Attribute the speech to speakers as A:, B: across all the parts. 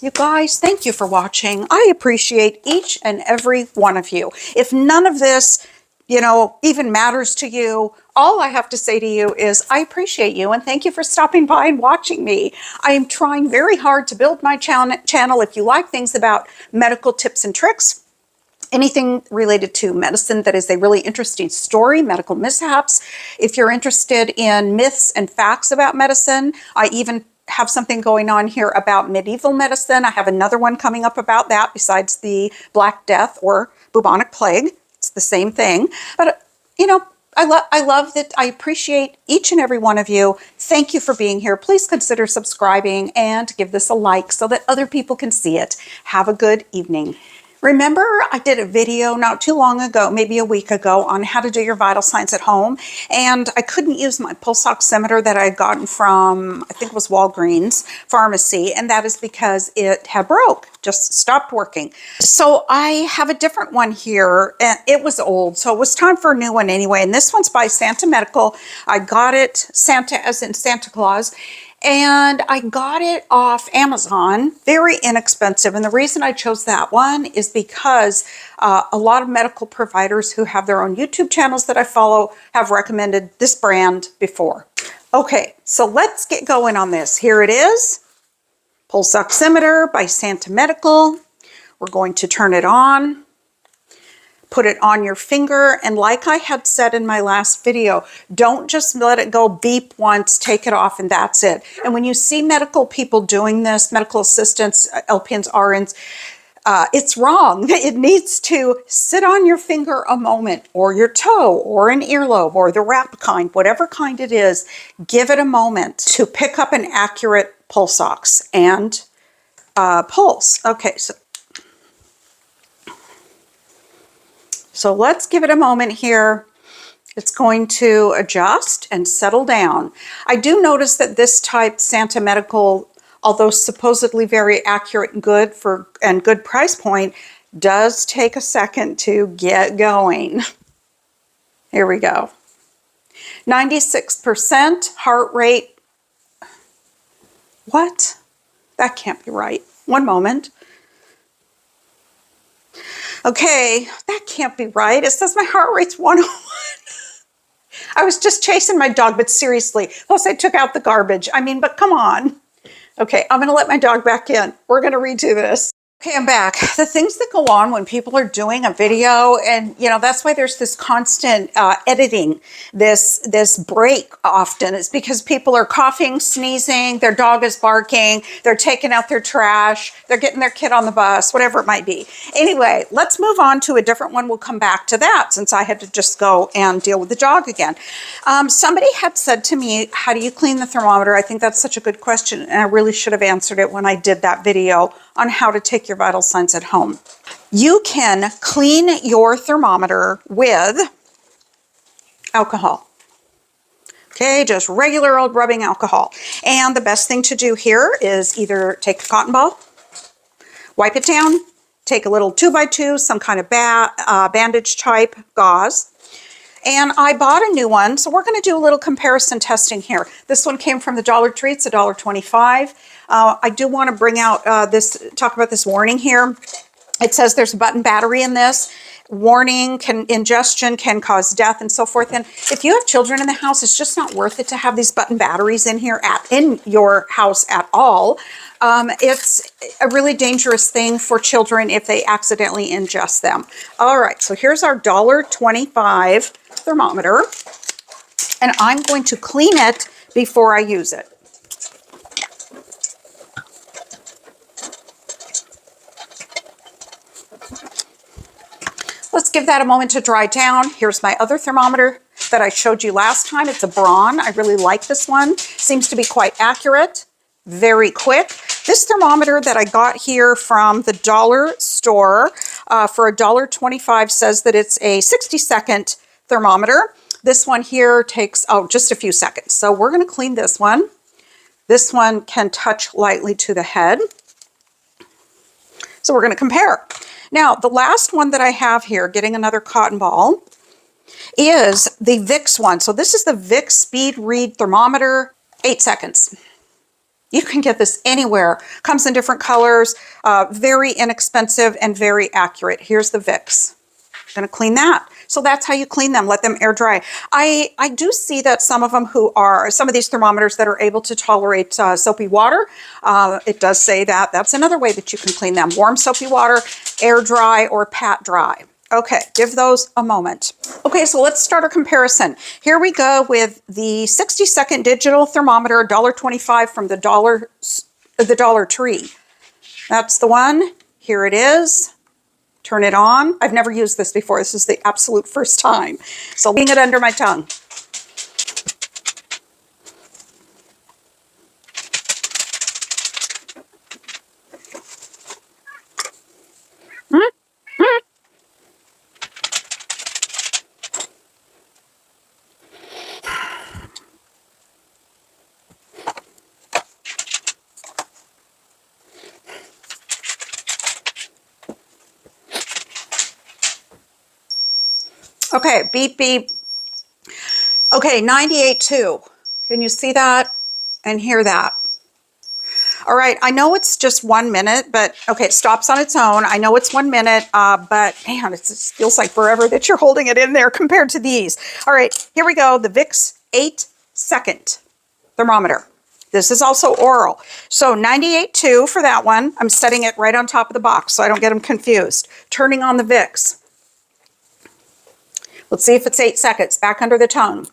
A: You guys, thank you for watching. I appreciate each and every one of you. If none of this, even matters to you, all I have to say to you is I appreciate you and thank you for stopping by and watching me. I am trying very hard to build my channel. If you like things about medical tips and tricks, anything related to medicine that is a really interesting story, medical mishaps. If you're interested in myths and facts about medicine, I even have something going on here about medieval medicine. I have another one coming up about that besides the Black Death or bubonic plague. It's the same thing. But, I love that. I appreciate each and every one of you. Thank you for being here. Please consider subscribing and give this a like so that other people can see it. Have a good evening. Remember, I did a video not too long ago, maybe a week ago, on how to do your vital signs at home. And I couldn't use my pulse oximeter that I had gotten from, I think it was Walgreens pharmacy. And that is because it had broke, just stopped working. So I have a different one here. And it was old, so it was time for a new one anyway. And this one's by Santa Medical. I got it, Santa as in Santa Claus. And I got it off Amazon, very inexpensive. And the reason I chose that one is because a lot of medical providers who have their own YouTube channels that I follow have recommended this brand before. Okay, so let's get going on this. Here it is, pulse oximeter by Santa Medical. We're going to turn it on. Put it on your finger, and like I had said in my last video, don't just let it go beep once, take it off, and that's it. And when you see medical people doing this, medical assistants, LPNs, RNs, it's wrong. It needs to sit on your finger a moment, or your toe, or an earlobe, or the wrap kind, whatever kind it is. Give it a moment to pick up an accurate pulse ox and pulse. Okay, So let's give it a moment here. It's going to adjust and settle down. I do notice that this type Santa Medical, although supposedly very accurate and good good price point, does take a second to get going. Here we go. 96% heart rate. What? That can't be right. One moment. Okay, that can't be right. It says my heart rate's 101. I was just chasing my dog, but seriously, plus I took out the garbage. But come on. Okay, I'm going to let my dog back in. We're going to redo this. Okay, I'm back. The things that go on when people are doing a video, and that's why there's this constant editing, this break often. It's because people are coughing, sneezing, their dog is barking, they're taking out their trash, they're getting their kid on the bus, whatever it might be. Anyway, let's move on to a different one. We'll come back to that since I had to just go and deal with the dog again. Somebody had said to me, how do you clean the thermometer? I think that's such a good question, and I really should have answered it when I did that video on how to take your vital signs at home. You can clean your thermometer with alcohol. Okay, just regular old rubbing alcohol. And the best thing to do here is either take a cotton ball, wipe it down, take a little 2x2, some kind of bandage type gauze. And I bought a new one, so we're going to do a little comparison testing here. This one came from the Dollar Tree. It's $1.25. I do want to bring out talk about this warning here. It says there's a button battery in this. Warning, ingestion can cause death and so forth. And if you have children in the house, it's just not worth it to have these button batteries in here in your house at all. It's a really dangerous thing for children if they accidentally ingest them. All right, so here's our $1.25 thermometer, and I'm going to clean it before I use it. Let's give that a moment to dry down. Here's my other thermometer that I showed you last time. It's a Braun. I really like this one. Seems to be quite accurate, very quick. This thermometer that I got here from the dollar store for $1.25 says that it's a 60-second thermometer. This one here takes, just a few seconds. So we're going to clean this one. This one can touch lightly to the head. So we're going to compare. Now, the last one that I have here, getting another cotton ball, is the Vicks one. So this is the Vicks Speed Read Thermometer, 8 seconds. You can get this anywhere. Comes in different colors, very inexpensive and very accurate. Here's the Vicks. I'm going to clean that. So that's how you clean them. Let them air dry. I do see that some of these thermometers that are able to tolerate soapy water, it does say that. That's another way that you can clean them. Warm soapy water, air dry, or pat dry. Okay, give those a moment. Okay, so let's start a comparison. Here we go with the 60-second digital thermometer, $1.25 from the Dollar Tree. That's the one. Here it is. Turn it on. I've never used this before. This is the absolute first time. So leaving it under my tongue. Okay, beep, beep. Okay, 98.2. Can you see that and hear that? All right, I know it's just 1 minute, but okay, it stops on its own. I know it's 1 minute, but man, it just feels like forever that you're holding it in there compared to these. All right, here we go, the Vicks 8-second thermometer. This is also oral. So 98.2 for that one. I'm setting it right on top of the box so I don't get them confused. Turning on the Vicks. Let's see if it's 8 seconds. Back under the tongue.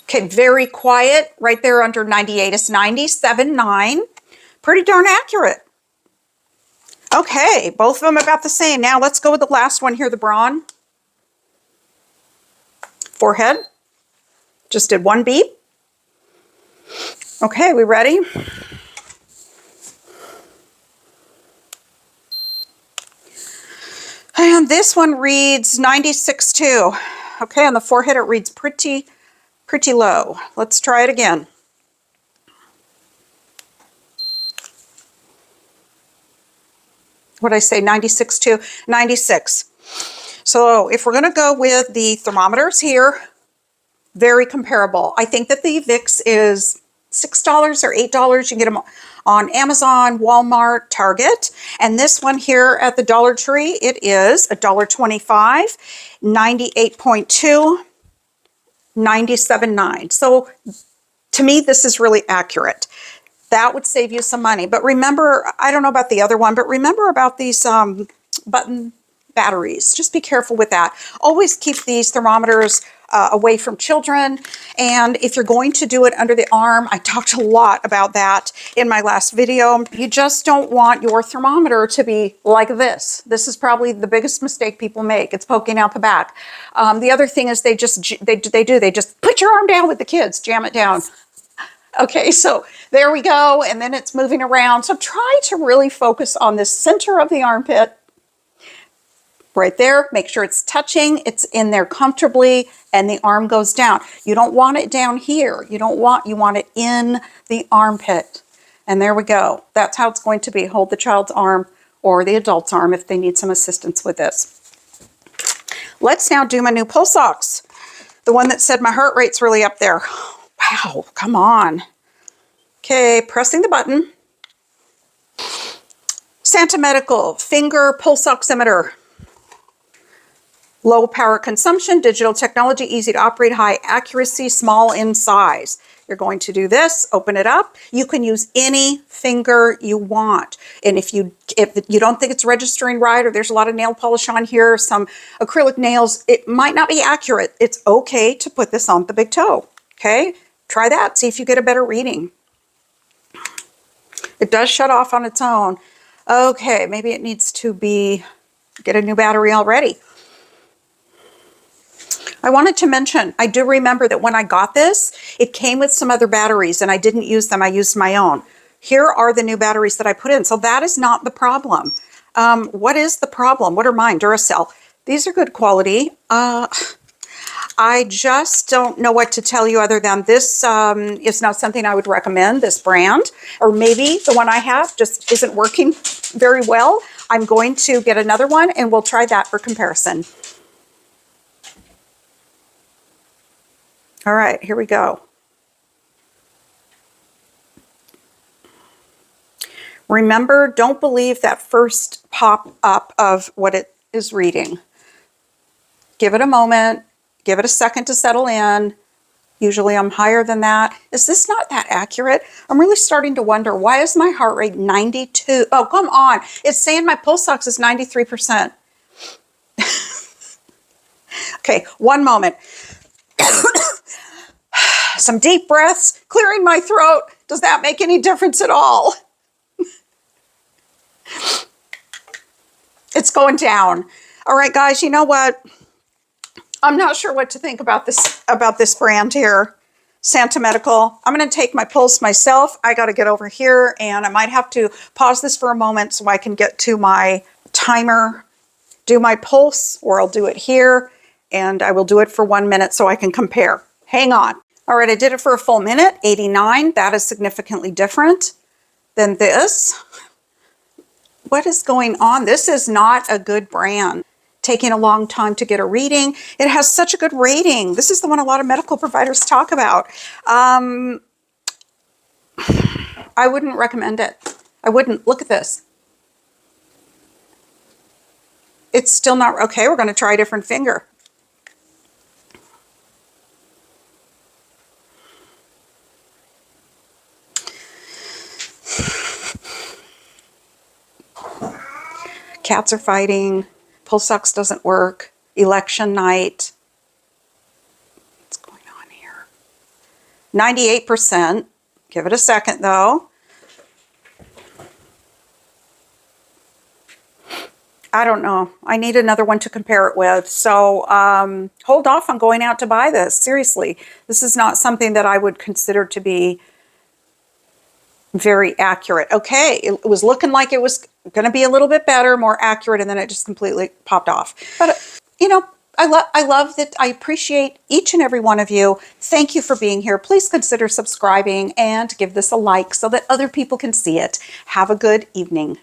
A: Okay, very quiet. Right there under 98 is 97.9. Pretty darn accurate. Okay, both of them about the same. Now let's go with the last one here, the Braun. Forehead. Just did one beep. Okay, we ready? And this one reads 96.2. Okay, on the forehead it reads pretty low. Let's try it again. What did I say, 96.2? 96. So if we're going to go with the thermometers here, very comparable. I think that the Vicks is $6 or $8. You can get them on Amazon, Walmart, Target. And this one here at the Dollar Tree, it is $1.25, 98.2, 97.9. So to me, this is really accurate. That would save you some money. But remember, I don't know about the other one, but remember about these button batteries. Just be careful with that. Always keep these thermometers away from children. And if you're going to do it under the arm, I talked a lot about that in my last video. You just don't want your thermometer to be like this. This is probably the biggest mistake people make. It's poking out the back. The other thing is they just put your arm down with the kids, jam it down. Okay, so there we go. And then it's moving around. So try to really focus on the center of the armpit. Right there, make sure it's touching, it's in there comfortably, and the arm goes down. You don't want it down here. You want it in the armpit. And there we go. That's how it's going to be. Hold the child's arm or the adult's arm if they need some assistance with this. Let's now do my new pulse ox. The one that said my heart rate's really up there. Wow, come on. Okay, pressing the button. Santa Medical finger pulse oximeter. Low power consumption, digital technology, easy to operate, high accuracy, small in size. You're going to do this, open it up. You can use any finger you want. And if you don't think it's registering right, or there's a lot of nail polish on here, some acrylic nails, it might not be accurate. It's okay to put this on the big toe. Okay, try that, see if you get a better reading. It does shut off on its own. Okay, maybe it needs to get a new battery already. I wanted to mention, I do remember that when I got this, it came with some other batteries and I didn't use them. I used my own. Here are the new batteries that I put in. So that is not the problem. What is the problem? What are mine? Duracell. These are good quality. I just don't know what to tell you other than this is not something I would recommend, this brand. Or maybe the one I have just isn't working very well. I'm going to get another one and we'll try that for comparison. All right, here we go. Remember, don't believe that first pop up of what it is reading. Give it a moment, give it a second to settle in. Usually I'm higher than that. Is this not that accurate? I'm really starting to wonder, why is my heart rate 92? Oh, come on. It's saying my pulse ox is 93%. Okay, one moment. Some deep breaths, clearing my throat. Does that make any difference at all? It's going down. All right, guys, you know what? I'm not sure what to think about this brand here, Santa Medical. I'm going to take my pulse myself. I got to get over here, and I might have to pause this for a moment so I can get to my timer, do my pulse, or I'll do it here, and I will do it for 1 minute so I can compare. Hang on. All right, I did it for a full minute, 89. That is significantly different than this. What is going on? This is not a good brand. Taking a long time to get a reading. It has such a good rating. This is the one a lot of medical providers talk about. I wouldn't recommend it. I wouldn't. Look at this. It's still not okay. We're going to try a different finger. Cats are fighting. Pulse ox doesn't work. Election night. What's going on here? 98%. Give it a second though. I don't know. I need another one to compare it with. So hold off on going out to buy this. Seriously, this is not something that I would consider to be very accurate. Okay, it was looking like it was going to be a little bit better, more accurate, and then it just completely popped off. But, you know, I love that. I appreciate each and every one of you. Thank you for being here. Please consider subscribing and give this a like so that other people can see it. Have a good evening.